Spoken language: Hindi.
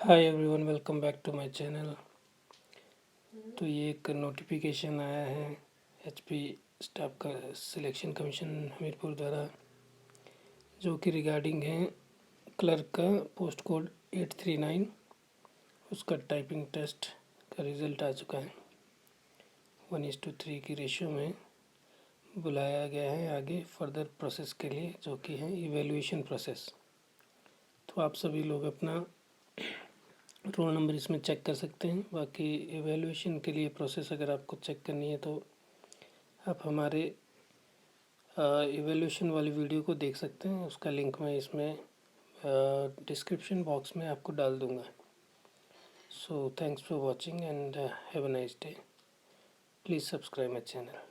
Hi everyone, welcome back to my channel. तो ये एक नोटिफिकेशन आया है एचपी स्टाफ का सिलेक्शन कमीशन हमीरपुर द्वारा, जो कि रिगार्डिंग है क्लर्क का पोस्ट कोड 839। उसका टाइपिंग टेस्ट का रिज़ल्ट आ चुका है। 1:3 की रेशियो में बुलाया गया है आगे फर्दर प्रोसेस के लिए, जो कि है इवैल्यूएशन प्रोसेस। तो आप सभी लोग अपना रोल नंबर इसमें चेक कर सकते हैं। बाकी एवेलुएशन के लिए प्रोसेस अगर आपको चेक करनी है तो आप हमारे एवेलुएशन वाली वीडियो को देख सकते हैं। उसका लिंक मैं इसमें डिस्क्रिप्शन बॉक्स में आपको डाल दूंगा। So thanks for watching and have a nice day. Please subscribe my channel.